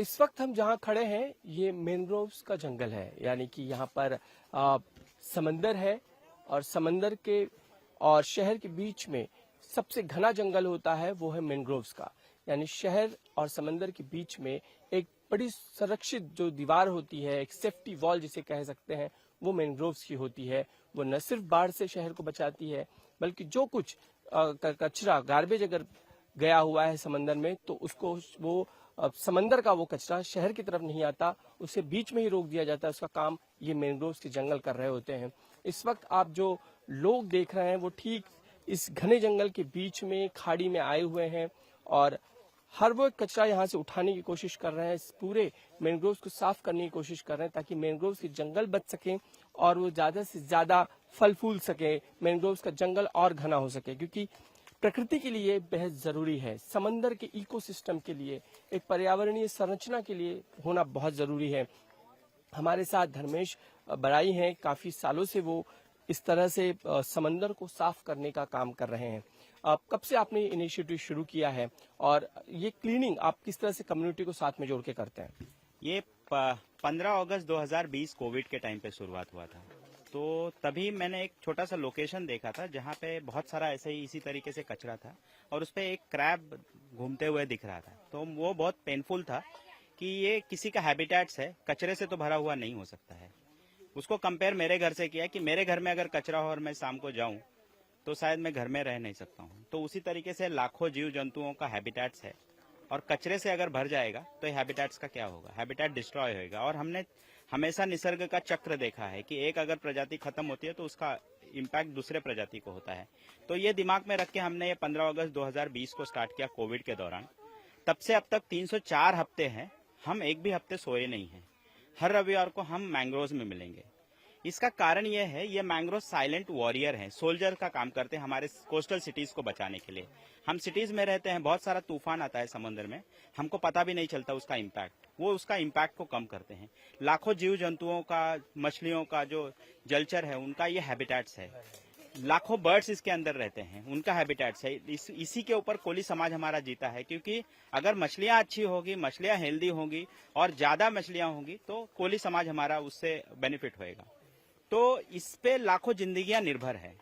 इस वक्त हम जहां खड़े हैं ये मैंग्रोव्स का जंगल है, यानी कि यहाँ पर समंदर है और समंदर के और शहर के बीच में सबसे घना जंगल होता है वो है मैंग्रोव्स का। यानी शहर और समंदर के बीच में एक बड़ी संरक्षित जो दीवार होती है, एक सेफ्टी वॉल जिसे कह सकते हैं, वो मैंग्रोव्स की होती है। वो न सिर्फ बाढ़ से शहर को बचाती है बल्कि जो कुछ कचरा गार्बेज अगर गया हुआ है समंदर में तो उसको वो समंदर का वो कचरा शहर की तरफ नहीं आता, उसे बीच में ही रोक दिया जाता है। उसका काम ये मैंग्रोव्स के जंगल कर रहे होते हैं। इस वक्त आप जो लोग देख रहे हैं वो ठीक इस घने जंगल के बीच में खाड़ी में आए हुए हैं और हर वो कचरा यहाँ से उठाने की कोशिश कर रहे हैं, इस पूरे मैंग्रोव्स को साफ करने की कोशिश कर रहे हैं ताकि मैंग्रोव्स के जंगल बच सकें और वो ज्यादा से ज्यादा फल फूल सके, मैंग्रोव्स का जंगल और घना हो सके, क्योंकि प्रकृति के लिए बेहद जरूरी है। समंदर के इकोसिस्टम के लिए, एक पर्यावरणीय संरचना के लिए होना बहुत जरूरी है। हमारे साथ धर्मेश बड़ाई हैं, काफी सालों से वो इस तरह से समंदर को साफ करने का काम कर रहे हैं। कब से आपने इनिशिएटिव शुरू किया है और ये क्लीनिंग आप किस तरह से कम्युनिटी को साथ में जोड़ के करते हैं? ये 15 अगस्त 2020 कोविड के टाइम पे शुरुआत हुआ था। तो तभी मैंने एक छोटा सा लोकेशन देखा था जहाँ पे बहुत सारा ऐसे ही इसी तरीके से कचरा था और उस पे एक क्रैब घूमते हुए दिख रहा था। तो वो बहुत पेनफुल था कि ये किसी का हैबिटेट्स है, कचरे से तो भरा हुआ नहीं हो सकता है। उसको कंपेयर मेरे घर से किया कि मेरे घर में अगर कचरा हो और मैं शाम को जाऊं तो शायद मैं घर में रह नहीं सकता हूं। तो उसी तरीके से लाखों जीव जंतुओं का हैबिटेट्स है और कचरे से अगर भर जाएगा तो ये हैबिटेट्स का क्या होगा, हैबिटेट डिस्ट्रॉय होगा। और हमने हमेशा निसर्ग का चक्र देखा है कि एक अगर प्रजाति खत्म होती है तो उसका इम्पैक्ट दूसरे प्रजाति को होता है। तो ये दिमाग में रख के हमने ये 15 अगस्त 2020 को स्टार्ट किया कोविड के दौरान। तब से अब तक 304 हफ्ते हैं, हम एक भी हफ्ते सोए नहीं हैं। हर रविवार को हम मैंग्रोव्स में मिलेंगे। इसका कारण यह है, ये मैंग्रोव साइलेंट वॉरियर हैं, सोल्जर का काम करते हैं हमारे कोस्टल सिटीज को बचाने के लिए। हम सिटीज में रहते हैं, बहुत सारा तूफान आता है समुद्र में, हमको पता भी नहीं चलता उसका इम्पैक्ट। वो उसका इम्पैक्ट को कम करते हैं। लाखों जीव जंतुओं का, मछलियों का जो जलचर है उनका ये हैबिटेट्स है। लाखों बर्ड्स इसके अंदर रहते हैं, उनका हैबिटेट्स है। इसी के ऊपर कोली समाज हमारा जीता है, क्योंकि अगर मछलियां अच्छी होगी, मछलियां हेल्दी होंगी और ज्यादा मछलियां होंगी तो कोली समाज हमारा उससे बेनिफिट होएगा। तो इस पे लाखों जिंदगियां निर्भर है,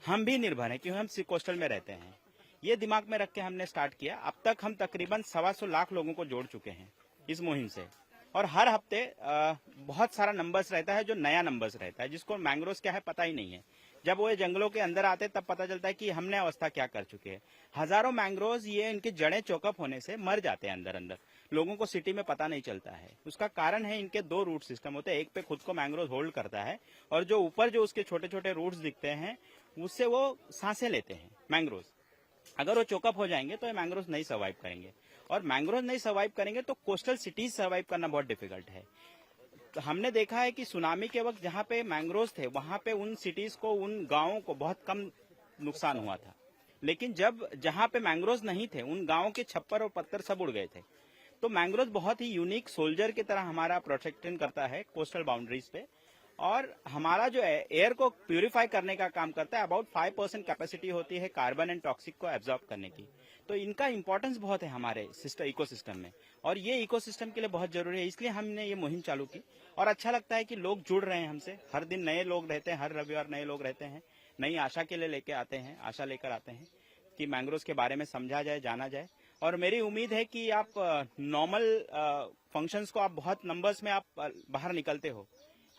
हम भी निर्भर हैं क्योंकि हम कोस्टल में रहते हैं। ये दिमाग में रख के हमने स्टार्ट किया। अब तक हम तकरीबन 125 लाख लोगों को जोड़ चुके हैं इस मुहिम से। और हर हफ्ते बहुत सारा नंबर्स रहता है, जो नया नंबर्स रहता है, जिसको मैंग्रोव्स क्या है पता ही नहीं है। जब वो जंगलों के अंदर आते तब पता चलता है कि हमने अवस्था क्या कर चुके हैं। हजारों मैंग्रोव्स ये इनकी जड़ें चोकअप होने से मर जाते हैं अंदर अंदर। लोगों को सिटी में पता नहीं चलता है। उसका कारण है इनके 2 रूट सिस्टम होते हैं। एक पे खुद को मैंग्रोव होल्ड करता है और जो ऊपर जो उसके छोटे छोटे रूट्स दिखते हैं उससे वो सांसें लेते हैं मैंग्रोव्स। अगर वो चोकअप हो जाएंगे तो ये मैंग्रोव्स नहीं सर्वाइव करेंगे, और मैंग्रोव नहीं सर्वाइव करेंगे तो कोस्टल सिटीज सर्वाइव करना बहुत डिफिकल्ट है। तो हमने देखा है कि सुनामी के वक्त जहाँ पे मैंग्रोव्स थे वहां पे उन सिटीज को, उन गांवों को बहुत कम नुकसान हुआ था। लेकिन जब जहाँ पे मैंग्रोव्स नहीं थे उन गांवों के छप्पर और पत्थर सब उड़ गए थे। तो मैंग्रोव बहुत ही यूनिक सोल्जर की तरह हमारा प्रोटेक्शन करता है कोस्टल बाउंड्रीज पे, और हमारा जो एयर को प्यूरिफाई करने का काम करता है। अबाउट 5% कैपेसिटी होती है कार्बन एंड टॉक्सिक को एब्जॉर्ब करने की। तो इनका इंपॉर्टेंस बहुत है हमारे इकोसिस्टम में, और ये इकोसिस्टम के लिए बहुत जरूरी है। इसलिए हमने ये मुहिम चालू की और अच्छा लगता है कि लोग जुड़ रहे हैं हमसे। हर दिन नए लोग रहते हैं, हर रविवार नए लोग रहते हैं, नई आशा के लिए लेके आते हैं, आशा लेकर आते हैं कि मैंग्रोव्स के बारे में समझा जाए, जाना जाए। और मेरी उम्मीद है कि आप नॉर्मल फंक्शंस को आप बहुत नंबर्स में आप बाहर निकलते हो।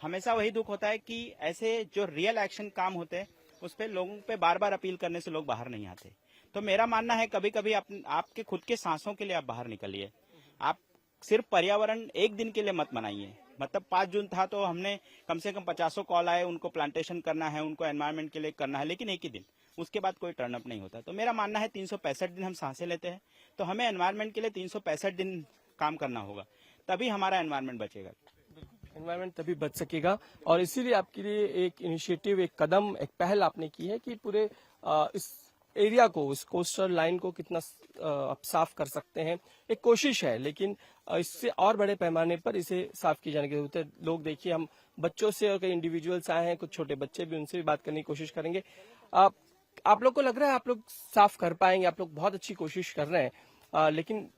हमेशा वही दुख होता है कि ऐसे जो रियल एक्शन काम होते हैं उस पे लोगों पे बार बार अपील करने से लोग बाहर नहीं आते। तो मेरा मानना है कभी कभी आपके खुद के सांसों के लिए आप बाहर निकलिए। आप सिर्फ पर्यावरण एक दिन के लिए मत मनाइए। मतलब 5 जून था तो हमने कम से कम 50 कॉल आए, उनको प्लांटेशन करना है, उनको एनवायरमेंट के लिए करना है, लेकिन एक ही दिन, उसके बाद कोई टर्न अप नहीं होता। तो मेरा मानना है 365 दिन हम सांसें लेते हैं, तो हमें एनवायरमेंट के लिए 365 दिन काम करना होगा, तभी हमारा एनवायरमेंट बचेगा। एनवायरमेंट तभी बच सकेगा। और इसीलिए आपके लिए एक इनिशिएटिव, एक कदम, एक पहल आपने की है कि पूरे इस एरिया को, इस कोस्टल लाइन को कितना आप साफ कर सकते हैं। एक कोशिश है, लेकिन इससे और बड़े पैमाने पर इसे साफ किए जाने की जरूरत है। लोग देखिए, हम बच्चों से और कई इंडिविजुअल्स आए हैं, कुछ छोटे बच्चे भी, उनसे भी बात करने की कोशिश करेंगे। आप लोग को लग रहा है आप लोग साफ कर पाएंगे? आप लोग बहुत अच्छी कोशिश कर रहे हैं, लेकिन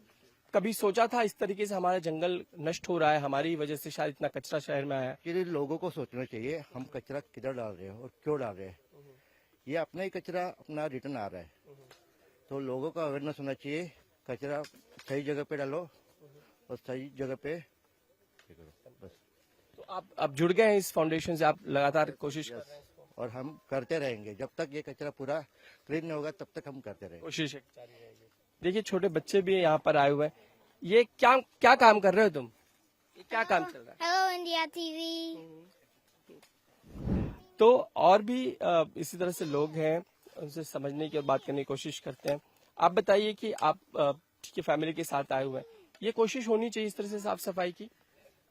कभी सोचा था इस तरीके से हमारा जंगल नष्ट हो रहा है, हमारी वजह से शायद इतना कचरा शहर में आया है? एक्चुअली लोगों को सोचना चाहिए हम कचरा किधर डाल रहे हैं और क्यों डाल रहे हैं। ये अपना ही कचरा अपना रिटर्न आ रहा है, तो लोगों का अवेयरनेस होना चाहिए। कचरा सही जगह पे डालो और सही जगह पे ये करो, बस। तो आप जुड़ गए हैं इस फाउंडेशन से, आप लगातार कोशिश कर रहे हैं? और हम करते रहेंगे जब तक ये कचरा पूरा क्लीन नहीं होगा, तब तक हम करते रहेंगे। कोशिश जारी रहेगी। देखिए छोटे बच्चे भी यहाँ पर आए हुए हैं। ये क्या क्या काम कर रहे हो तुम? ये क्या काम चल रहा है? Hello India TV. तो और भी इसी तरह से लोग हैं, उनसे समझने की और बात करने की कोशिश करते हैं। आप बताइए कि आप ठीक है फैमिली के साथ आए हुए हैं, ये कोशिश होनी चाहिए इस तरह से साफ सफाई की?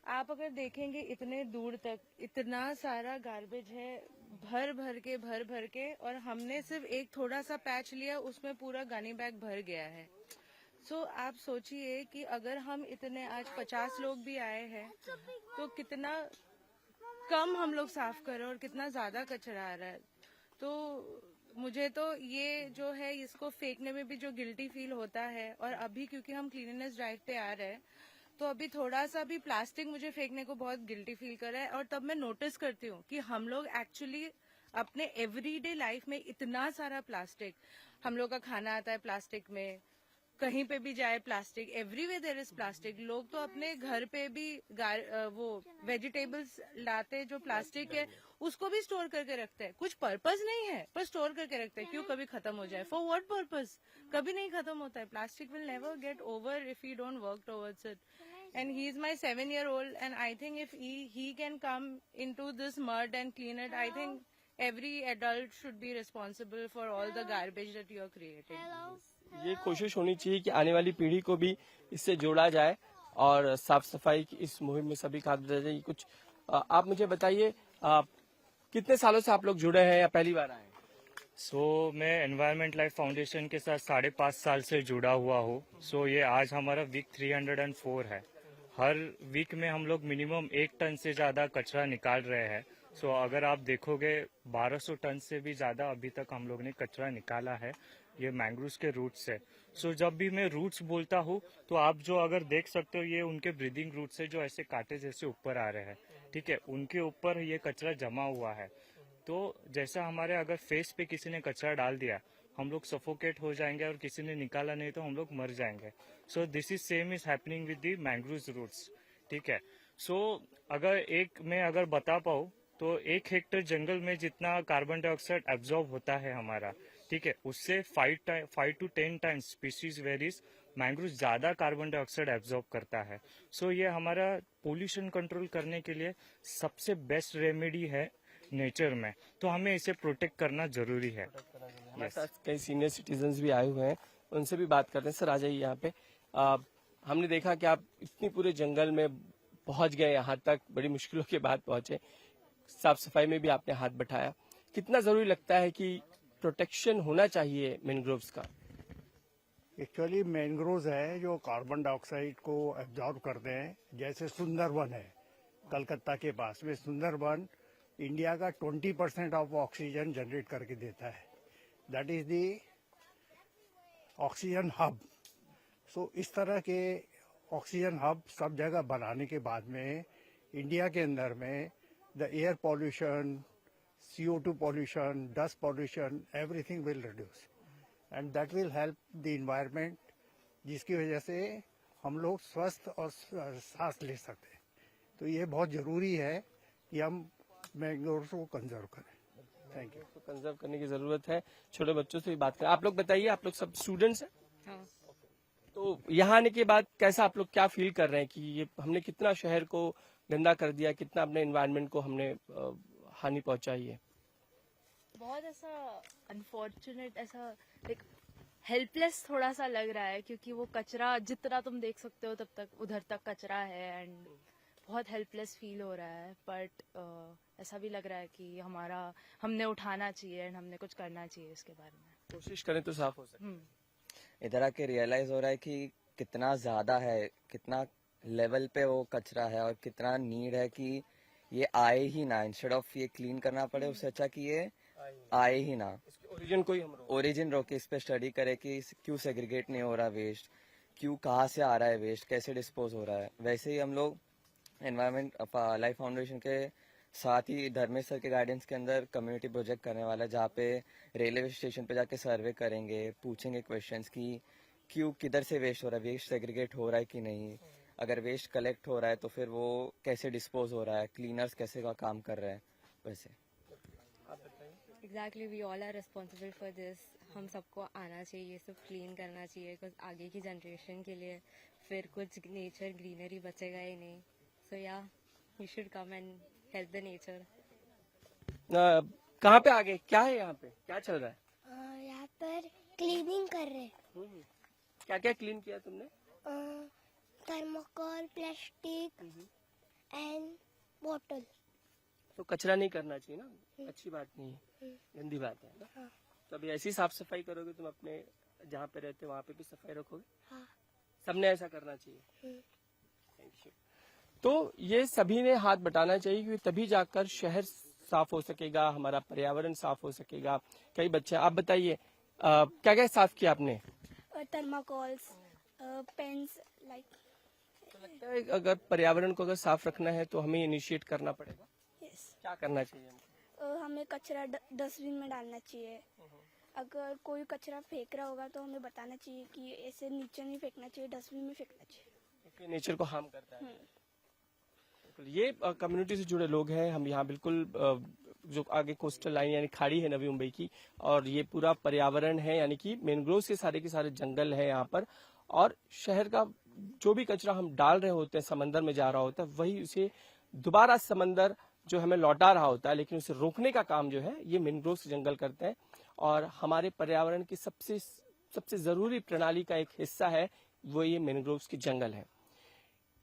आप अगर देखेंगे इतने दूर तक इतना सारा गार्बेज है, भर भर के, और हमने सिर्फ एक थोड़ा सा पैच लिया, उसमें पूरा गानी बैग भर गया है। सो आप सोचिए कि अगर हम इतने आज 50 लोग भी आए हैं तो कितना कम हम लोग साफ कर रहे हैं और कितना ज्यादा कचरा आ रहा है। तो मुझे तो ये जो है इसको फेंकने में भी जो गिल्टी फील होता है, और अभी क्योंकि हम क्लीननेस ड्राइव पे आ रहे हैं तो अभी थोड़ा सा भी प्लास्टिक मुझे फेंकने को बहुत गिल्टी फील कर रहा है। और तब मैं नोटिस करती हूँ कि हम लोग एक्चुअली अपने एवरीडे लाइफ में इतना सारा प्लास्टिक, हम लोग का खाना आता है प्लास्टिक में, कहीं पे भी जाए plastic, everywhere there is plastic. लोग तो अपने घर पे भी वो वेजिटेबल्स लाते जो प्लास्टिक है उसको भी स्टोर करके रखते हैं। कुछ पर्पस नहीं है पर स्टोर करके रखते हैं, क्यों कभी खत्म हो जाए, फॉर व्हाट पर्पस, कभी नहीं खत्म होता है। Plastic will never get over if you don't work towards it. And he is my 7-year-old, and I think if he can come into this mud and clean it, I think every adult should be responsible for all the garbage that you are creating. ये कोशिश होनी चाहिए कि आने वाली पीढ़ी को भी इससे जोड़ा जाए और साफ सफाई की इस मुहिम में सभी का हाथ बटाया जाए। कुछ आप मुझे बताइए, कितने सालों से आप लोग जुड़े हैं या पहली बार आए हैं? मैं एनवायरमेंट लाइफ फाउंडेशन के साथ 5.5 साल से जुड़ा हुआ हूँ। ये आज हमारा वीक 304 है। हर वीक में हम लोग मिनिमम 1 टन से ज्यादा कचरा निकाल रहे हैं। अगर आप देखोगे 1200 टन से भी ज्यादा अभी तक हम लोग ने कचरा निकाला है ये मैंग्रोव्स के रूट्स से। जब भी मैं रूट्स बोलता हूँ तो आप जो अगर देख सकते हो ये उनके ब्रीदिंग रूट्स है जो ऐसे कांटे जैसे ऊपर आ रहे हैं, ठीक है, उनके ऊपर ये कचरा जमा हुआ है। तो जैसा हमारे अगर फेस पे किसी ने कचरा डाल दिया हम लोग सफोकेट हो जाएंगे, और किसी ने निकाला नहीं तो हम लोग मर जाएंगे। This is same is happening with the mangroves roots, ठीक है। मैं अगर बता पाऊँ तो 1 हेक्टेयर जंगल में जितना कार्बन डाइऑक्साइड एब्जॉर्ब होता है हमारा, ठीक है, उससे 5 to 10 times species varies mangrove ज्यादा कार्बन डाइऑक्साइड एब्जॉर्ब करता है। ये हमारा पोल्यूशन कंट्रोल करने के लिए सबसे बेस्ट रेमेडी है नेचर में, तो हमें इसे प्रोटेक्ट करना जरूरी है। हमारे साथ कई सीनियर सिटीजन्स भी आए हुए हैं, उनसे भी बात करते हैं। सर आ जाइए यहाँ पे। हमने देखा कि आप इतनी पूरे जंगल में पहुंच गए, यहाँ तक बड़ी मुश्किलों के बाद पहुंचे, साफ सफाई में भी आपने हाथ बटाया। कितना जरूरी लगता है कि प्रोटेक्शन होना चाहिए मैंग्रोव्स का? एक्चुअली मैंग्रोव्स है जो कार्बन डाइऑक्साइड को एब्जॉर्ब करते हैं। जैसे सुंदरबन है कलकत्ता के पास में, सुंदरबन इंडिया का 20% ऑफ ऑक्सीजन जनरेट करके देता है। That is the oxygen hub. इस तरह के ऑक्सीजन हब सब जगह बनाने के बाद में इंडिया के अंदर में the air pollution, CO2 pollution, dust pollution, everything will reduce, and that will help the environment, जिसकी वजह से हम लोग स्वस्थ और सांस ले सकते हैं। तो ये बहुत जरूरी है कि हम मैंग्रोव्स को कंजर्व करें। Thank you. तो कंजर्व करने की जरूरत है। छोटे बच्चों से भी बात करें। आप लोग बताइए, आप लोग सब स्टूडेंट्स हैं? हाँ। तो यहाँ आने के बाद कैसा आप लोग क्या फील कर रहे हैं कि ये हमने कितना शहर को गंदा कर दिया, कितना अपने एनवायरनमेंट को हमने हानि पहुंचाई है? बहुत ऐसा अनफॉर्चुनेट, ऐसा लाइक हेल्पलेस थोड़ा सा लग रहा है, क्योंकि वो कचरा जितना तुम देख सकते हो तब तक उधर तक कचरा है, एंड बहुत हेल्पलेस फील हो रहा है। बट ऐसा भी लग रहा है कि हमने उठाना चाहिए एंड हमने कुछ करना चाहिए इसके बारे में। कोशिश करें तो साफ हो सके। इधर आके रियलाइज हो रहा है कि कितना ज्यादा है, कितना लेवल पे वो कचरा है और कितना नीड है कि ये आए ही ना। इंस्टेड ऑफ ये क्लीन करना पड़े, उससे अच्छा कि ये आए ही ना। ओरिजिन को ही हम ओरिजिन रोके, इस पे स्टडी करे कि क्यों सेग्रीगेट नहीं हो रहा वेस्ट, क्यों, कहाँ से आ रहा है वेस्ट, कैसे डिस्पोज हो रहा है। वैसे ही हम लोग एनवायरमेंट लाइफ फाउंडेशन के साथ ही धर्मेश सर के गाइडेंस के अंदर कम्युनिटी प्रोजेक्ट करने वाला है, जहाँ पे रेलवे स्टेशन पे जाके सर्वे करेंगे, पूछेंगे क्वेश्चंस कि क्यों, किधर से वेस्ट हो रहा है, वेस्ट सेग्रीगेट हो रहा है कि नहीं, अगर वेस्ट कलेक्ट हो रहा है तो फिर वो कैसे डिस्पोज हो रहा है, क्लीनर्स कैसे का काम कर रहे हैं। वैसे exactly we all are responsible for this. हम सबको आना चाहिए, सब क्लीन करना चाहिए, बिकॉज आगे की जनरेशन के लिए फिर कुछ नेचर ग्रीनरी बचेगा ही नहीं। सो या we should come and help the nature. कहाँ पे आगे, क्या है यहाँ पे, क्या चल रहा है? यहाँ पर क्लीनिंग कर रहे हैं। क्या क्या क्लीन किया तुमने? थर्मोकोल, प्लास्टिक एंड बोतल। तो कचरा नहीं करना चाहिए ना, अच्छी बात नहीं है, गंदी बात है ना। तो अभी ऐसी साफ सफाई करोगे तुम, अपने जहाँ पे रहते हो वहाँ पे भी सफाई रखोगे? हाँ। सबने ऐसा करना चाहिए। Thank you. तो ये सभी ने हाथ बटाना चाहिए, क्योंकि तभी जाकर शहर साफ हो सकेगा, हमारा पर्यावरण साफ हो सकेगा। कई बच्चे, आप बताइए क्या क्या साफ किया आपने? थर्मोकोल्स, पेन्स, लाइक। तो लगता है अगर पर्यावरण को अगर साफ रखना है तो हमें इनिशिएट करना पड़ेगा। यस। क्या करना चाहिए हमको? हमें कचरा डस्टबिन में डालना चाहिए। अगर कोई कचरा फेंक रहा होगा तो हमें बताना चाहिए कि ऐसे नीचे नहीं फेंकना चाहिए, डस्टबिन में फेंकना चाहिए, क्योंकि नेचर को हार्म करता है। ये कम्युनिटी से जुड़े लोग हैं। हम यहाँ बिल्कुल जो आगे कोस्टल लाइन यानी खाड़ी है नवी मुंबई की, और ये पूरा पर्यावरण है, यानी कि मैंग्रोव के सारे जंगल है यहाँ पर। और शहर का जो भी कचरा हम डाल रहे होते हैं, समंदर में जा रहा होता है, वही उसे दोबारा समंदर जो हमें लौटा रहा होता है। लेकिन उसे रोकने का काम जो है ये मैंग्रोव जंगल करते हैं, और हमारे पर्यावरण की सबसे जरूरी प्रणाली का एक हिस्सा है वो ये मैंग्रोव के जंगल है।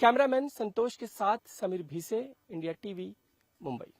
कैमरामैन संतोष के साथ समीर भीसे, इंडिया टीवी, मुंबई।